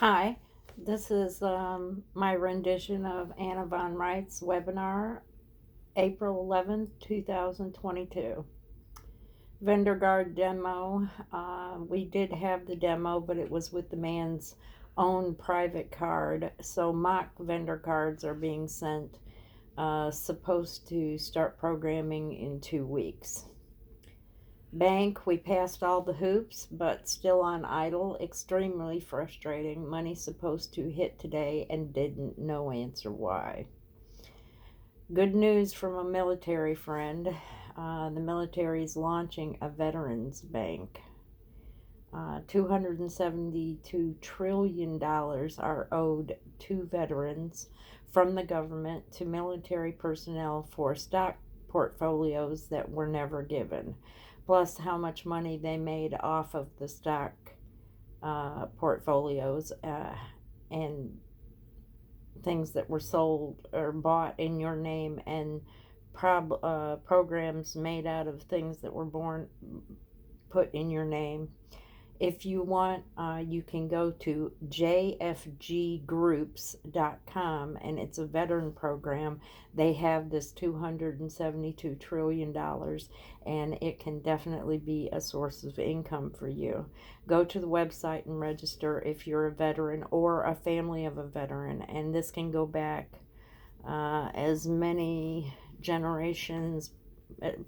Hi, this is my rendition of Anna von Reitz webinar, April 11th, 2022. Vendor Guard demo. We did have the demo, but it was with the man's own private card. So mock vendor cards are being sent, supposed to start programming in 2 weeks. Bank, we passed all the hoops, but still on idle. Extremely frustrating. Money supposed to hit today and didn't. No answer why. Good news from a military friend. The military is launching a veterans bank. $272 trillion are owed to veterans from the government to military personnel for stock portfolios that were never given, plus how much money they made off of the stock portfolios and things that were sold or bought in your name, and programs made out of things that were put in your name. If you want, you can go to jfggroups.com, and it's a veteran program. They have this $272 trillion, and it can definitely be a source of income for you. Go to the website and register if you're a veteran or a family of a veteran, and this can go back as many generations,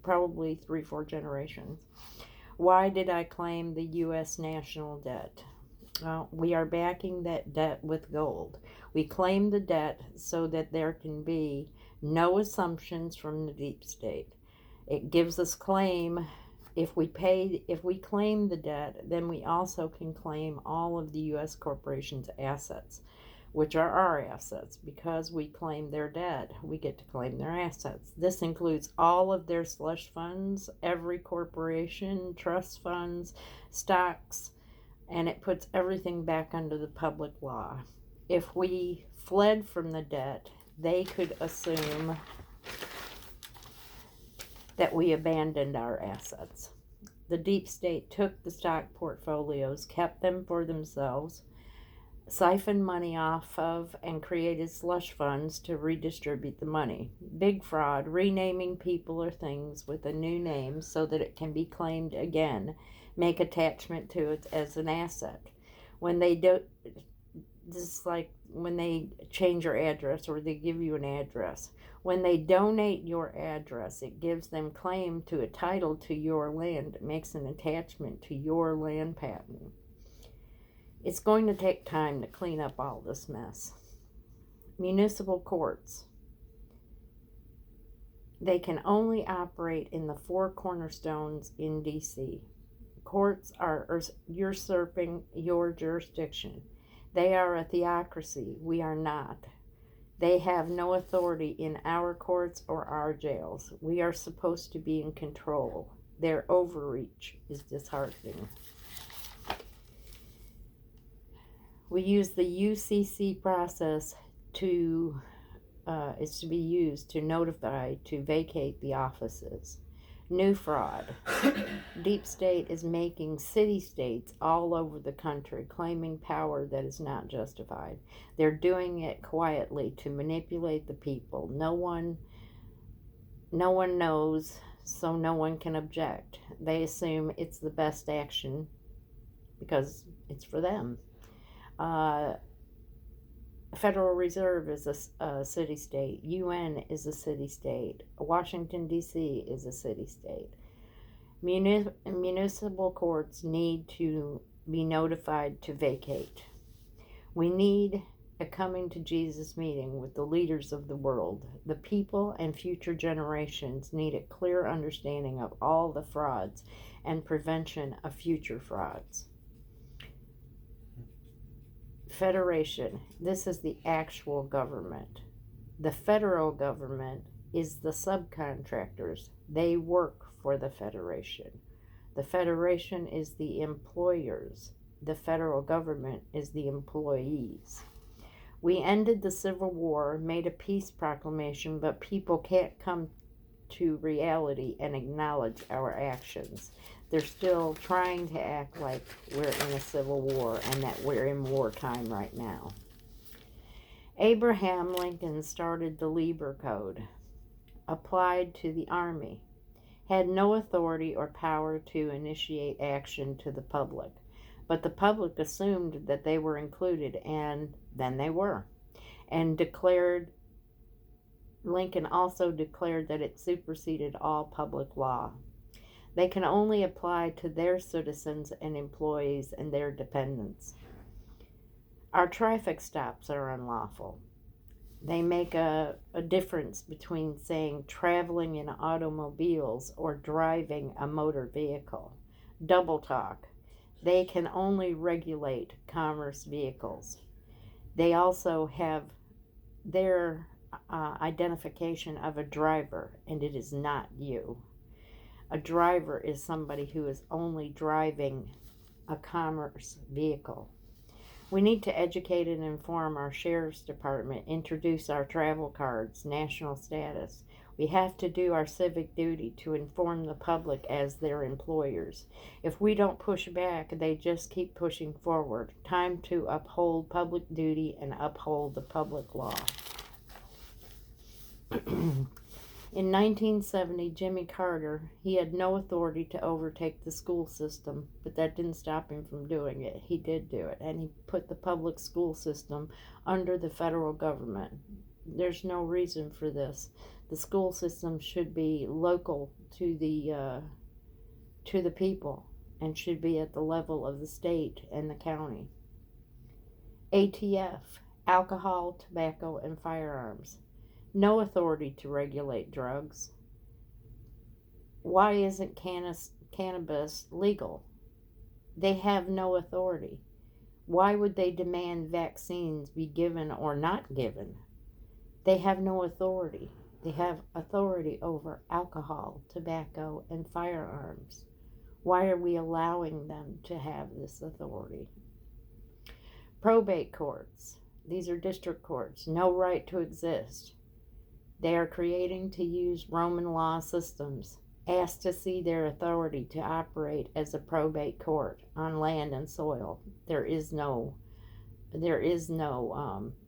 probably 3-4 generations. Why did I claim the U.S. national debt? Well, we are backing that debt with gold. We claim the debt so that there can be no assumptions from the deep state. It gives us claim. If we claim the debt, then we also can claim all of the U.S. corporations' assets, which are our assets. Because we claim their debt, we get to claim their assets. This includes all of their slush funds, every corporation, trust funds, stocks, and it puts everything back under the public law. If we fled from the debt, they could assume that we abandoned our assets. The deep state took the stock portfolios, kept them for themselves, siphoned money off of, and created slush funds to redistribute the money. Big fraud, renaming people or things with a new name so that it can be claimed again, make attachment to it as an asset. When they do, this is like when they change your address or they give you an address. When they donate your address, it gives them claim to a title to your land. It makes an attachment to your land patent. It's going to take time to clean up all this mess. Municipal courts. They can only operate in the 4 cornerstones in D.C. Courts are usurping your jurisdiction. They are a theocracy. We are not. They have no authority in our courts or our jails. We are supposed to be in control. Their overreach is disheartening. We use the UCC process is to be used to notify to vacate the offices. New fraud. Deep state is making city-states all over the country claiming power that is not justified. They're doing it quietly to manipulate the people. No one knows, so no one can object. They assume it's the best action because it's for them. Federal Reserve is a city-state. UN is a city-state. Washington, D.C. is a city-state. Municipal courts need to be notified to vacate. We need a coming to Jesus meeting with the leaders of the world. The people and future generations need a clear understanding of all the frauds and prevention of future frauds. Federation. This is the actual government. The federal government is the subcontractors. They work for the federation. The federation is the employers. The federal government is the employees. We ended the Civil War, made a peace proclamation, but people can't come to reality and acknowledge our actions. They're still trying to act like we're in a civil war and that we're in wartime right now. Abraham Lincoln started the Lieber Code, applied to the Army, had no authority or power to initiate action to the public, but the public assumed that they were included, and then they were, and Lincoln also declared that it superseded all public law. They can only apply to their citizens and employees and their dependents. Our traffic stops are unlawful. They make a difference between saying traveling in automobiles or driving a motor vehicle. Double talk. They can only regulate commerce vehicles. They also have their identification of a driver, and it is not you. A driver is somebody who is only driving a commerce vehicle. We need to educate and inform our sheriff's department, introduce our travel cards, national status. We have to do our civic duty to inform the public as their employers. If we don't push back, they just keep pushing forward. Time to uphold public duty and uphold the public law. In 1970, Jimmy Carter, he had no authority to overtake the school system, but that didn't stop him from doing it. He did do it, and he put the public school system under the federal government. There's no reason for this. The school system should be local to the people and should be at the level of the state and the county. ATF, alcohol, tobacco, and firearms. No authority to regulate drugs. Why isn't cannabis legal? They have no authority. Why would they demand vaccines be given or not given? They have no authority. They have authority over alcohol, tobacco, and firearms. Why are we allowing them to have this authority? Probate courts. These are district courts. No right to exist. They are creating to use Roman law systems, asked to see their authority to operate as a probate court on land and soil. There is no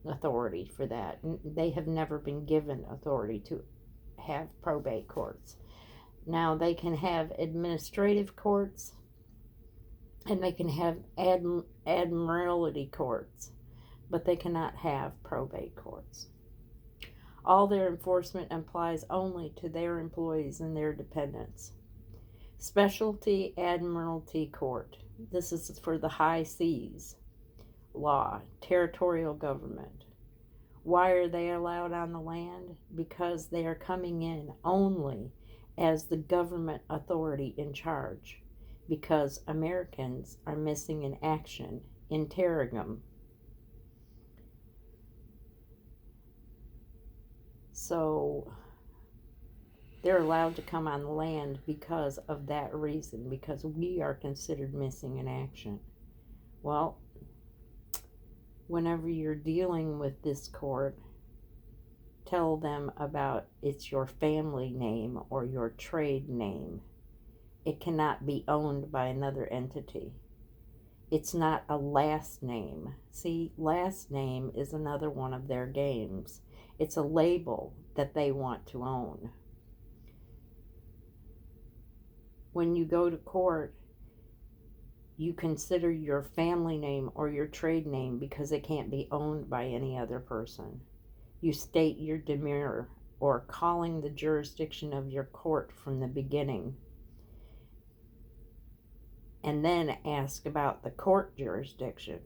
authority for that. They have never been given authority to have probate courts. Now they can have administrative courts and they can have admiralty courts, but they cannot have probate courts. All their enforcement applies only to their employees and their dependents. Specialty Admiralty Court. This is for the high seas. Law. Territorial government. Why are they allowed on the land? Because they are coming in only as the government authority in charge. Because Americans are missing in action, interregnum. So they're allowed to come on the land because of that reason, because we are considered missing in action. Well, whenever you're dealing with this court, tell them about it's your family name or your trade name. It cannot be owned by another entity. It's not a last name. See, last name is another one of their games. It's a label that they want to own. When you go to court, you consider your family name or your trade name because it can't be owned by any other person. You state your demeanor or calling the jurisdiction of your court from the beginning. And then ask about the court jurisdiction.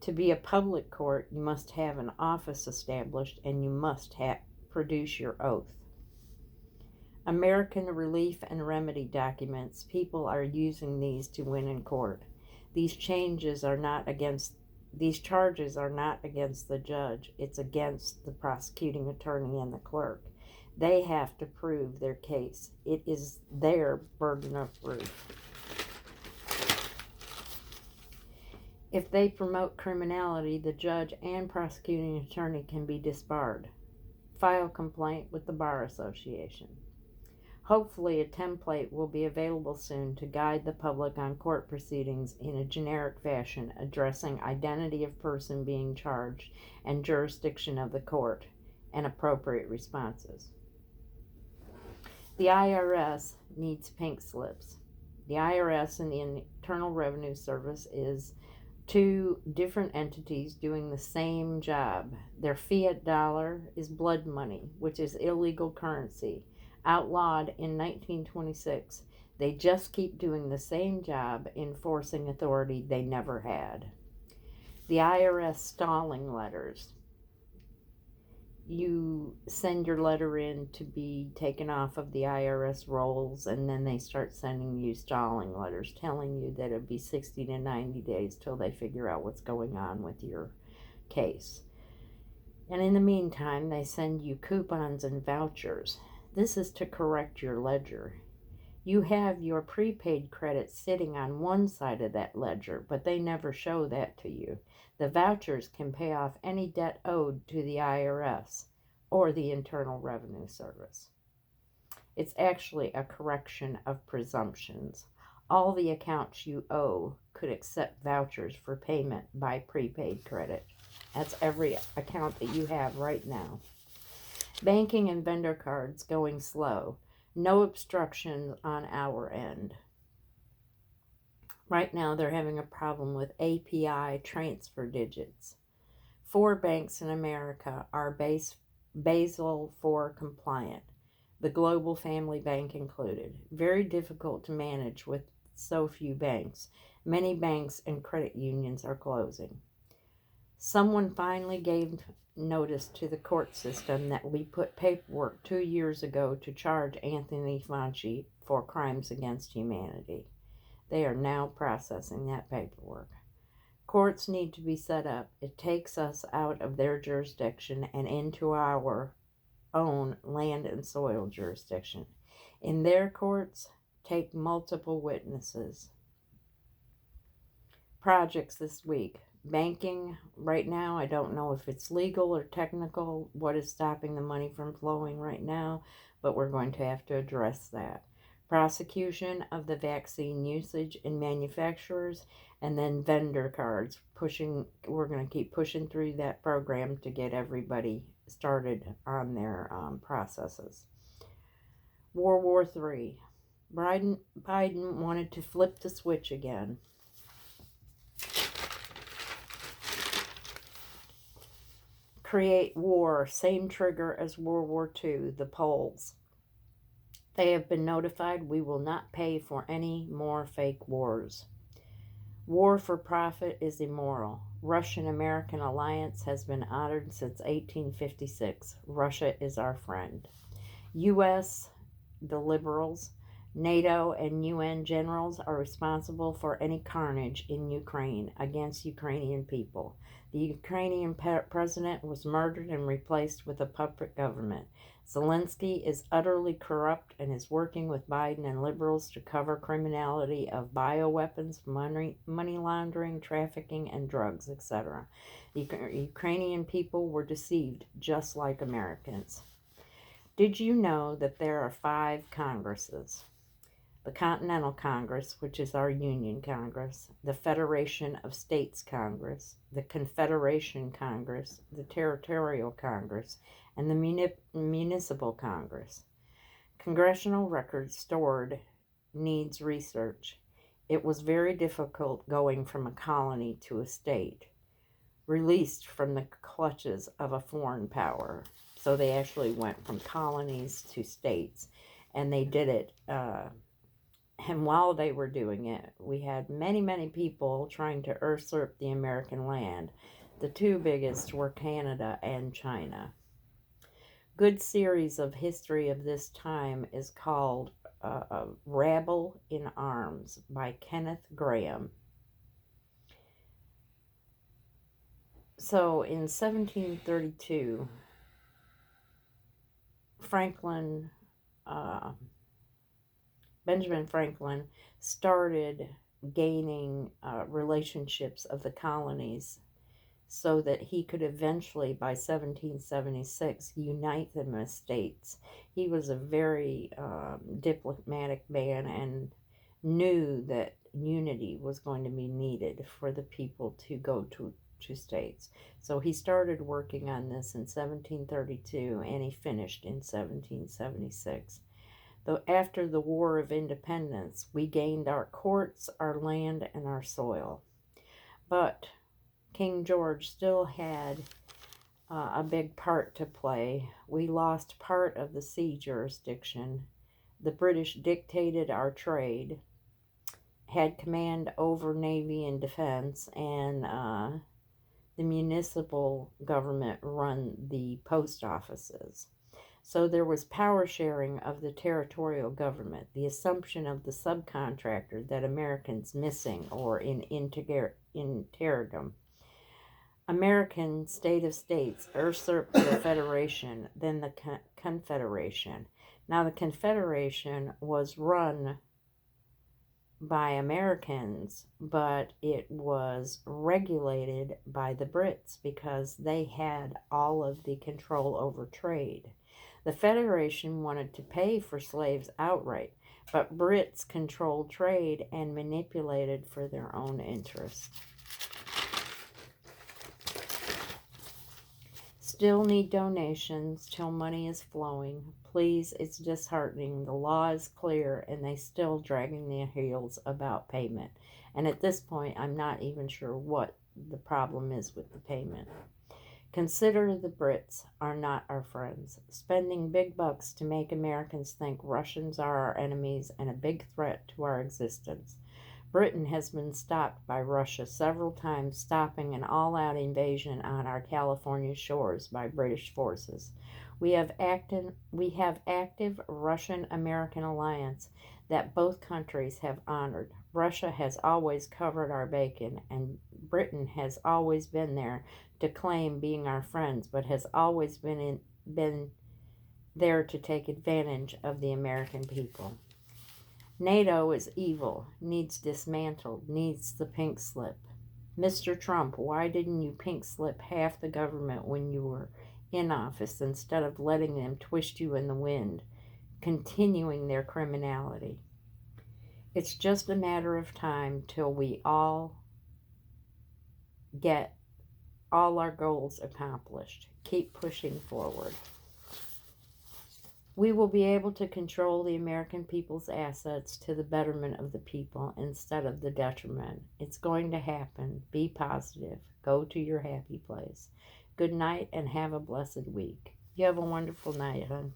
To be a public court, you must have an office established and you must produce your oath. American Relief and Remedy documents. People are using these to win in court. These charges are not against the judge. It's against the prosecuting attorney and the clerk. They have to prove their case. It is their burden of proof. If they promote criminality, the judge and prosecuting attorney can be disbarred. File complaint with the Bar Association. Hopefully, a template will be available soon to guide the public on court proceedings in a generic fashion, addressing identity of person being charged and jurisdiction of the court and appropriate responses. The IRS needs pink slips. The IRS and the Internal Revenue Service is two different entities doing the same job. Their fiat dollar is blood money, which is illegal currency, outlawed in 1926. They just keep doing the same job, enforcing authority they never had. The IRS stalling letters. You send your letter in to be taken off of the IRS rolls, and then they start sending you stalling letters telling you that it'll be 60 to 90 days till they figure out what's going on with your case. And in the meantime, they send you coupons and vouchers. This is to correct your ledger. You have your prepaid credit sitting on one side of that ledger, but they never show that to you. The vouchers can pay off any debt owed to the IRS or the Internal Revenue Service. It's actually a correction of presumptions. All the accounts you owe could accept vouchers for payment by prepaid credit. That's every account that you have right now. Banking and vendor cards going slow. No obstruction on our end. Right now, they're having a problem with API transfer digits. 4 banks in America are Basel IV compliant, the Global Family Bank included. Very difficult to manage with so few banks. Many banks and credit unions are closing. Someone finally gave notice to the court system that we put paperwork 2 years ago to charge Anthony Fauci for crimes against humanity. They are now processing that paperwork. Courts need to be set up. It takes us out of their jurisdiction and into our own land and soil jurisdiction. In their courts, take multiple witnesses. Projects this week. Banking, right now, I don't know if it's legal or technical, what is stopping the money from flowing right now, but we're going to have to address that. Prosecution of the vaccine usage in manufacturers, and then vendor cards. We're going to keep pushing through that program to get everybody started on their processes. World War III. Biden wanted to flip the switch again. Create war, same trigger as World War II, the Poles. They have been notified we will not pay for any more fake wars. War for profit is immoral. Russian-American alliance has been honored since 1856. Russia is our friend. U.S., the liberals, NATO, and UN generals are responsible for any carnage in Ukraine against Ukrainian people. The Ukrainian president was murdered and replaced with a puppet government. Zelensky is utterly corrupt and is working with Biden and liberals to cover criminality of bioweapons, money laundering, trafficking, and drugs, etc. The Ukrainian people were deceived just like Americans. Did you know that there are 5 Congresses? The Continental Congress, which is our Union Congress, the Federation of States Congress, the Confederation Congress, the Territorial Congress, and the Municipal Congress. Congressional records stored needs research. It was very difficult going from a colony to a state, released from the clutches of a foreign power. So they actually went from colonies to states, and they did it. And while they were doing it, we had many, many people trying to usurp the American land. The 2 biggest were Canada and China. Good series of history of this time is called Rabble in Arms by Kenneth Graham. So in 1732, Benjamin Franklin started gaining relationships of the colonies so that he could eventually, by 1776, unite the states. He was a very diplomatic man and knew that unity was going to be needed for the people to go to states. So he started working on this in 1732 and he finished in 1776. Though after the War of Independence, we gained our courts, our land, and our soil. But King George still had a big part to play. We lost part of the sea jurisdiction. The British dictated our trade, had command over navy and defense, and the municipal government run the post offices. So there was power sharing of the territorial government, the assumption of the subcontractor that Americans missing or in interregnum. American state of states usurped the Federation, then the Confederation. Now the Confederation was run by Americans, but it was regulated by the Brits because they had all of the control over trade. The Federation wanted to pay for slaves outright, but Brits controlled trade and manipulated for their own interests. Still need donations till money is flowing. Please, it's disheartening. The law is clear and they still dragging their heels about payment. And at this point, I'm not even sure what the problem is with the payment. Consider the Brits are not our friends, spending big bucks to make Americans think Russians are our enemies and a big threat to our existence. Britain has been stopped by Russia several times, stopping an all-out invasion on our California shores by British forces. We have active Russian-American alliance that both countries have honored. Russia has always covered our bacon, and Britain has always been there to claim being our friends, but has always been there to take advantage of the American people. NATO is evil, needs dismantled, needs the pink slip. Mr. Trump, why didn't you pink slip half the government when you were in office instead of letting them twist you in the wind, continuing their criminality? It's just a matter of time till we all get all our goals accomplished. Keep pushing forward. We will be able to control the American people's assets to the betterment of the people instead of the detriment. It's going to happen. Be positive. Go to your happy place. Good night and have a blessed week. You have a wonderful night, hon.